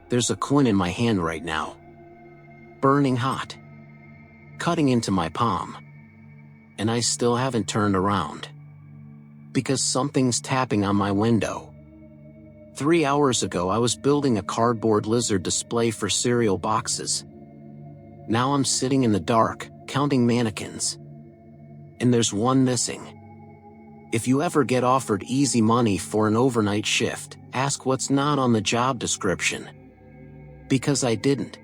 There's a coin in my hand right now. Burning hot. Cutting into my palm. And I still haven't turned around. Because something's tapping on my window. 3 hours ago I was building a cardboard lizard display for cereal boxes. Now I'm sitting in the dark, counting mannequins. And there's one missing. If you ever get offered easy money for an overnight shift, ask what's not on the job description. Because I didn't.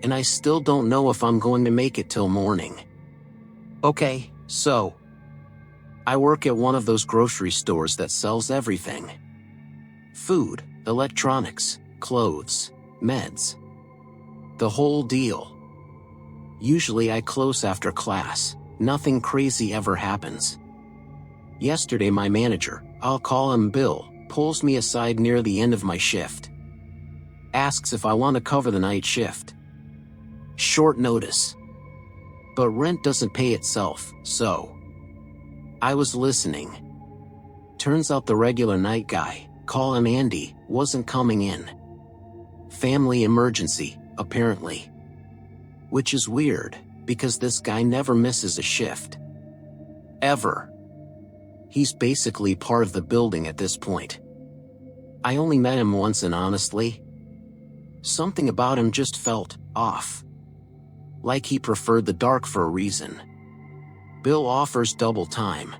And I still don't know if I'm going to make it till morning. Okay, so I work at one of those grocery stores that sells everything. Food, electronics, clothes, meds. The whole deal. Usually I close after class, nothing crazy ever happens. Yesterday my manager, I'll call him Bill, pulls me aside near the end of my shift. Asks if I want to cover the night shift. Short notice. But rent doesn't pay itself, so I was listening. Turns out the regular night guy, call him Andy, wasn't coming in. Family emergency, apparently. Which is weird, because this guy never misses a shift. Ever. He's basically part of the building at this point. I only met him once and honestly, something about him just felt off. Like he preferred the dark for a reason. Bill offers double time.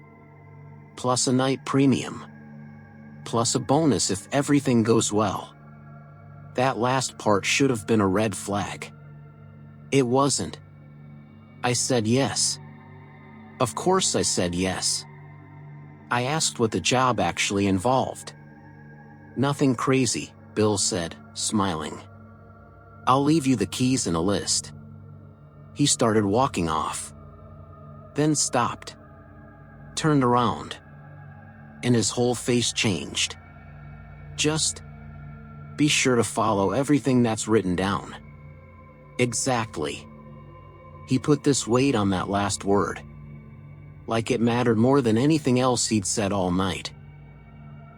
Plus a night premium. Plus a bonus if everything goes well. That last part should have been a red flag. It wasn't. I said yes. Of course I said yes. I asked what the job actually involved. Nothing crazy, Bill said, smiling. I'll leave you the keys and a list. He started walking off. Then stopped. Turned around. And his whole face changed. Just be sure to follow everything that's written down. Exactly. He put this weight on that last word. Like it mattered more than anything else he'd said all night.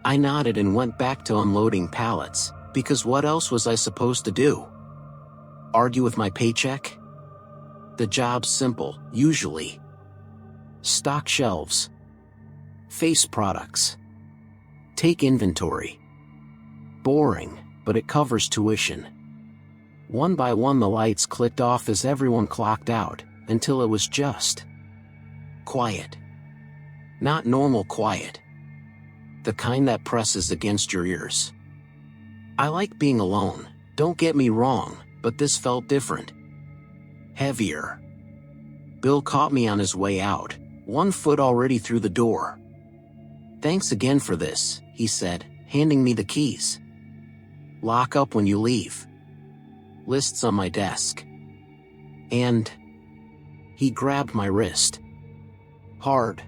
I nodded and went back to unloading pallets, because what else was I supposed to do? Argue with my paycheck? The job's simple, usually. Stock shelves. Face products. Take inventory. Boring, but it covers tuition. One by one the lights clicked off as everyone clocked out, until it was just quiet. Not normal quiet. The kind that presses against your ears. I like being alone, don't get me wrong, but this felt different. Heavier. Bill caught me on his way out, one foot already through the door. Thanks again for this, he said, handing me the keys. Lock up when you leave. Lists on my desk. And he grabbed my wrist. Hard.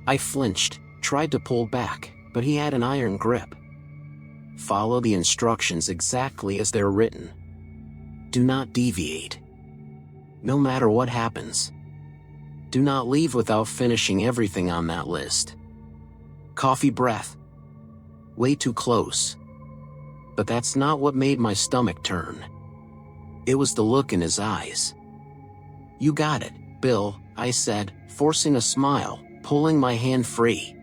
I flinched, tried to pull back, but he had an iron grip. Follow the instructions exactly as they're written. Do not deviate. No matter what happens. Do not leave without finishing everything on that list. Coffee breath. Way too close. But that's not what made my stomach turn. It was the look in his eyes. You got it, Bill, I said, forcing a smile, pulling my hand free.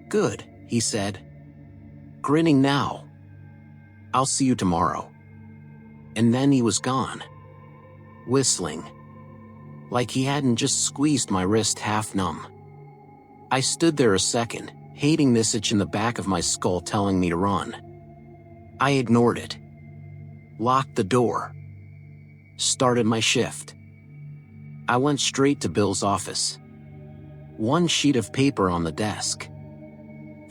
Good, he said. Grinning now. I'll see you tomorrow. And then he was gone. Whistling. Like he hadn't just squeezed my wrist half numb. I stood there a second, hating this itch in the back of my skull telling me to run. I ignored it. Locked the door. Started my shift. I went straight to Bill's office. One sheet of paper on the desk.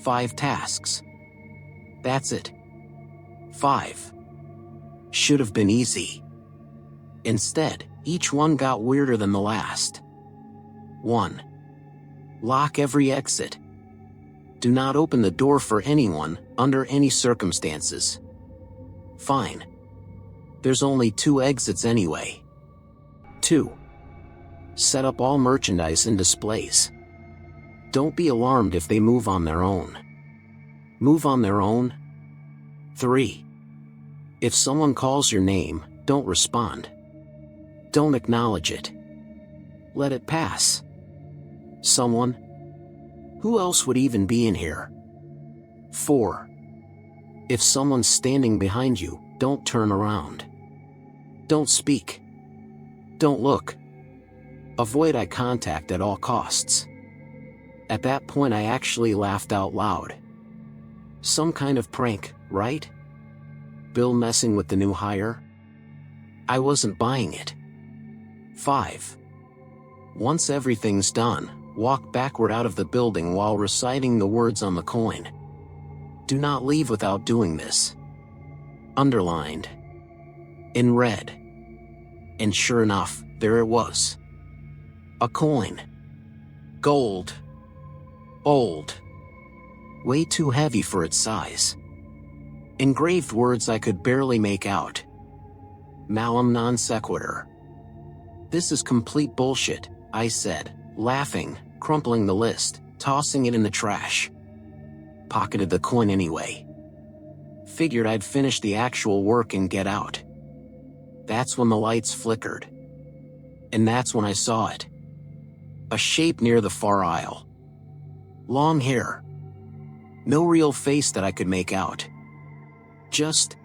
5 tasks. That's it. 5. Should have been easy. Instead, each one got weirder than the last. 1. Lock every exit. Do not open the door for anyone, under any circumstances. Fine. There's only 2 exits anyway. 2. Set up all merchandise and displays. Don't be alarmed if they move on their own. Move on their own. 3. If someone calls your name, don't respond. Don't acknowledge it. Let it pass. Someone? Who else would even be in here? 4. If someone's standing behind you, don't turn around. Don't speak. Don't look. Avoid eye contact at all costs. At that point I actually laughed out loud. Some kind of prank, right? Bill messing with the new hire? I wasn't buying it. 5. Once everything's done, walk backward out of the building while reciting the words on the coin. Do not leave without doing this. Underlined. In red. And sure enough, there it was. A coin. Gold. Old. Way too heavy for its size. Engraved words I could barely make out. Malum non sequitur. This is complete bullshit, I said, laughing, crumpling the list, tossing it in the trash. Pocketed the coin anyway. Figured I'd finish the actual work and get out. That's when the lights flickered. And that's when I saw it. A shape near the far aisle. Long hair. No real face that I could make out. Just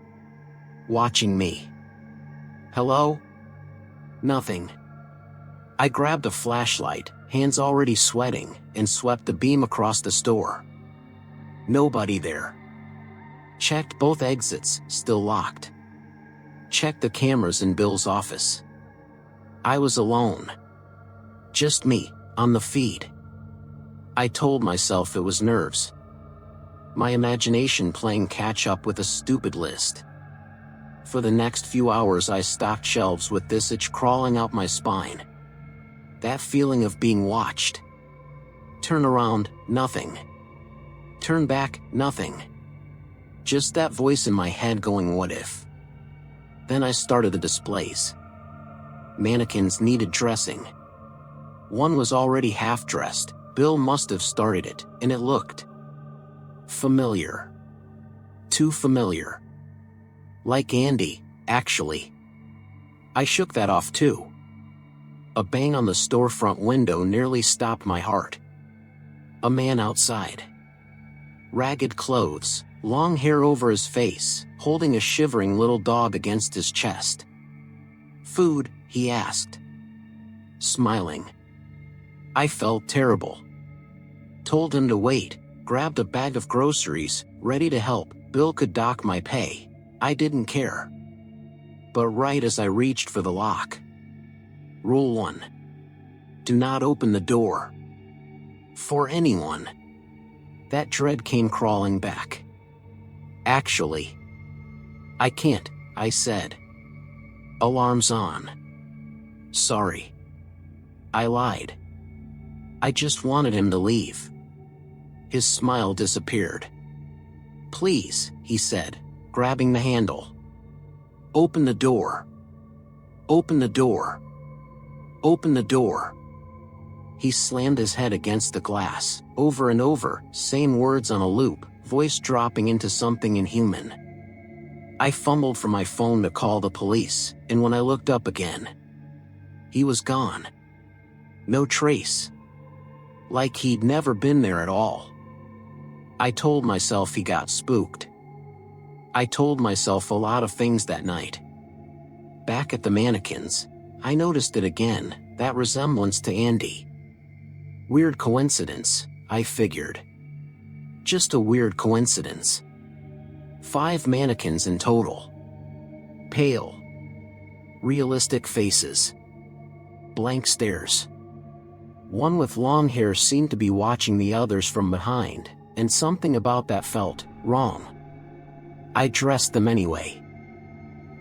watching me. Hello? Nothing. I grabbed a flashlight, hands already sweating, and swept the beam across the store. Nobody there. Checked both exits, still locked. Checked the cameras in Bill's office. I was alone. Just me, on the feed. I told myself it was nerves. My imagination playing catch-up with a stupid list. For the next few hours I stocked shelves with this itch crawling out my spine. That feeling of being watched. Turn around, nothing. Turn back, nothing. Just that voice in my head going, what if? Then I started the displays. Mannequins needed dressing. One was already half-dressed. Bill must have started it, and it looked familiar. Too familiar. Like Andy, actually. I shook that off too. A bang on the storefront window nearly stopped my heart. A man outside. Ragged clothes, long hair over his face, holding a shivering little dog against his chest. Food, he asked. Smiling. I felt terrible. Told him to wait, grabbed a bag of groceries, ready to help. Bill could dock my pay. I didn't care. But right as I reached for the lock. Rule 1. Do not open the door. For anyone. That dread came crawling back. Actually. I can't, I said. Alarm's on. Sorry. I lied. I just wanted him to leave. His smile disappeared. Please, he said, grabbing the handle. Open the door. Open the door. Open the door. He slammed his head against the glass, over and over, same words on a loop, voice dropping into something inhuman. I fumbled for my phone to call the police, and when I looked up again, he was gone. No trace. Like he'd never been there at all. I told myself he got spooked. I told myself a lot of things that night. Back at the mannequins, I noticed it again, that resemblance to Andy. Weird coincidence, I figured. Just a weird coincidence. 5 mannequins in total. Pale. Realistic faces. Blank stares. One with long hair seemed to be watching the others from behind, and something about that felt wrong. I dressed them anyway.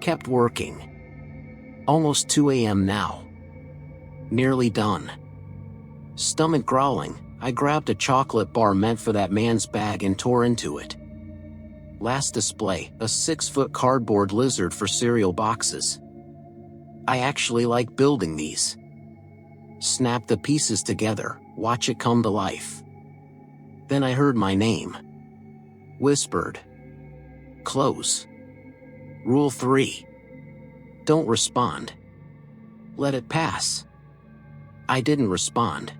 Kept working. Almost 2 a.m. now. Nearly done. Stomach growling, I grabbed a chocolate bar meant for that man's bag and tore into it. Last display, a 6-foot cardboard lizard for cereal boxes. I actually like building these. Snap the pieces together, watch it come to life. Then I heard my name. Whispered. Close. Rule 3. Don't respond. Let it pass. I didn't respond.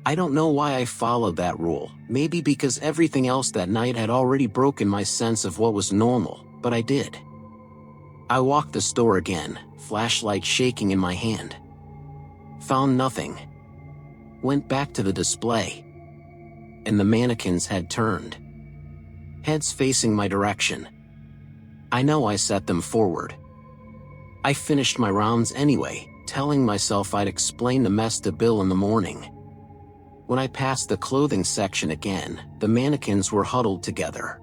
I don't know why I followed that rule, maybe because everything else that night had already broken my sense of what was normal, but I did. I walked the store again, flashlight shaking in my hand. Found nothing. Went back to the display. And the mannequins had turned. Heads facing my direction. I know I set them forward. I finished my rounds anyway, telling myself I'd explain the mess to Bill in the morning. When I passed the clothing section again, the mannequins were huddled together.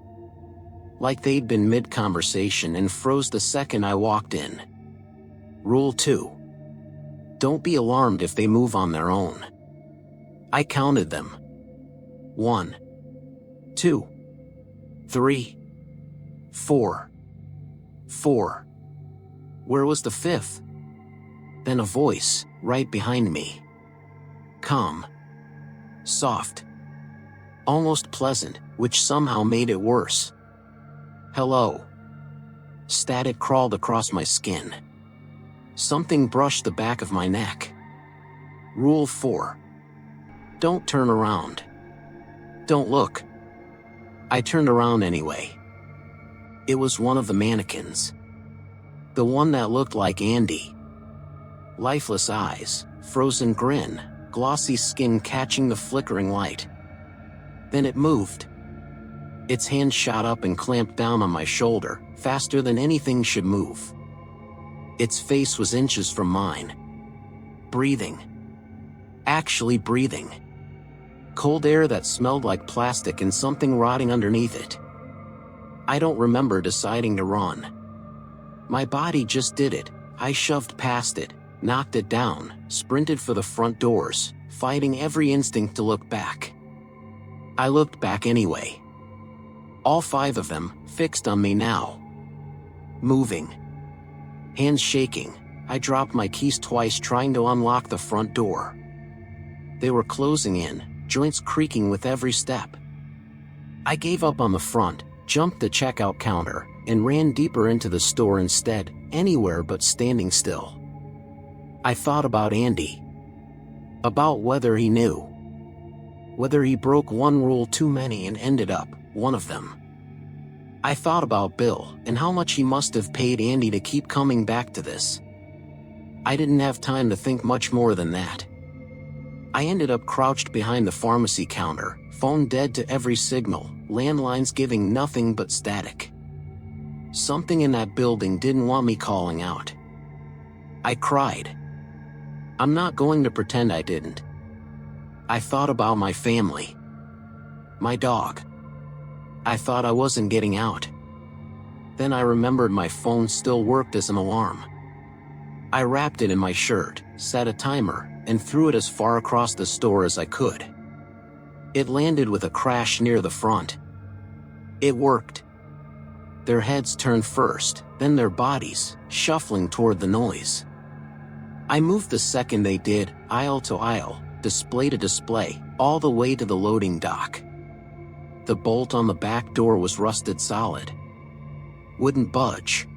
Like they'd been mid-conversation and froze the second I walked in. Rule 2. Don't be alarmed if they move on their own. I counted them. 1, 2, 3, 4. 4. Where was the fifth? Then a voice, right behind me. Calm. Soft. Almost pleasant, which somehow made it worse. Hello. Static crawled across my skin. Something brushed the back of my neck. Rule 4. Don't turn around. Don't look. I turned around anyway. It was one of the mannequins. The one that looked like Andy. Lifeless eyes, frozen grin, glossy skin catching the flickering light. Then it moved. Its hand shot up and clamped down on my shoulder, faster than anything should move. Its face was inches from mine. Breathing. Actually breathing. Cold air that smelled like plastic and something rotting underneath it. I don't remember deciding to run. My body just did it. I shoved past it, knocked it down, sprinted for the front doors, fighting every instinct to look back. I looked back anyway. All 5 of them, fixed on me now. Moving. Hands shaking, I dropped my keys twice trying to unlock the front door. They were closing in, joints creaking with every step. I gave up on the front, jumped the checkout counter, and ran deeper into the store instead, anywhere but standing still. I thought about Andy. About whether he knew. Whether he broke one rule too many and ended up one of them. I thought about Bill and how much he must have paid Andy to keep coming back to this. I didn't have time to think much more than that. I ended up crouched behind the pharmacy counter, phone dead to every signal, landlines giving nothing but static. Something in that building didn't want me calling out. I cried. I'm not going to pretend I didn't. I thought about my family. My dog. I thought I wasn't getting out. Then I remembered my phone still worked as an alarm. I wrapped it in my shirt, set a timer, and threw it as far across the store as I could. It landed with a crash near the front. It worked. Their heads turned first, then their bodies, shuffling toward the noise. I moved the second they did, aisle to aisle, display to display, all the way to the loading dock. The bolt on the back door was rusted solid. Wouldn't budge.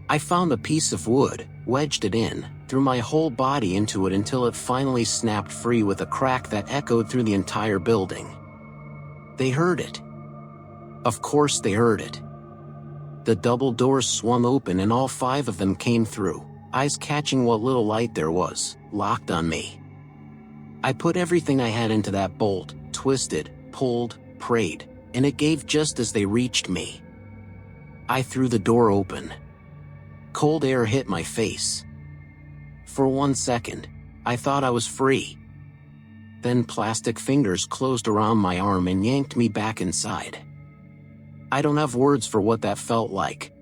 I found a piece of wood, wedged it in, threw my whole body into it until it finally snapped free with a crack that echoed through the entire building. They heard it. Of course they heard it. The double doors swung open and all 5 of them came through, eyes catching what little light there was, locked on me. I put everything I had into that bolt, twisted, pulled, prayed, and it gave just as they reached me. I threw the door open. Cold air hit my face. For 1 second, I thought I was free. Then plastic fingers closed around my arm and yanked me back inside. I don't have words for what that felt like.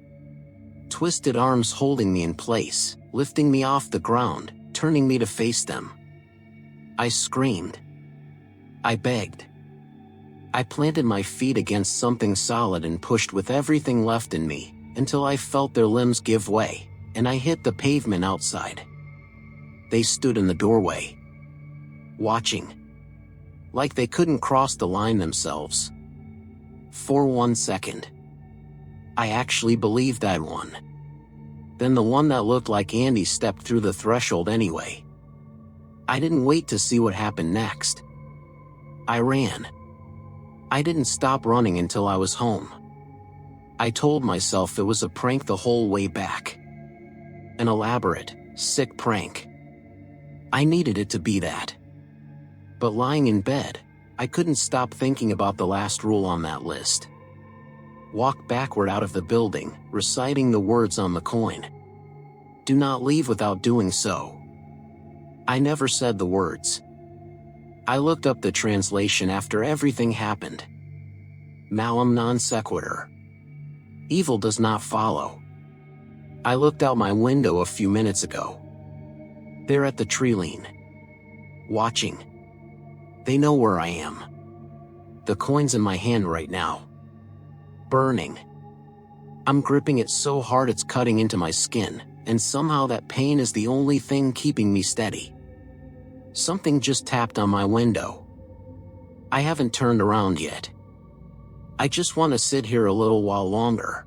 Twisted arms holding me in place, lifting me off the ground, turning me to face them. I screamed. I begged. I planted my feet against something solid and pushed with everything left in me, until I felt their limbs give way, and I hit the pavement outside. They stood in the doorway. Watching. Like they couldn't cross the line themselves. For 1 second. I actually believed that one. Then the one that looked like Andy stepped through the threshold anyway. I didn't wait to see what happened next. I ran. I didn't stop running until I was home. I told myself it was a prank the whole way back. An elaborate, sick prank. I needed it to be that. But lying in bed, I couldn't stop thinking about the last rule on that list. Walk backward out of the building, reciting the words on the coin. Do not leave without doing so. I never said the words. I looked up the translation after everything happened. Malum non sequitur. Evil does not follow. I looked out my window a few minutes ago. They're at the tree lean. Watching. They know where I am. The coin's in my hand right now. Burning. I'm gripping it so hard it's cutting into my skin, and somehow that pain is the only thing keeping me steady. Something just tapped on my window. I haven't turned around yet. I just want to sit here a little while longer.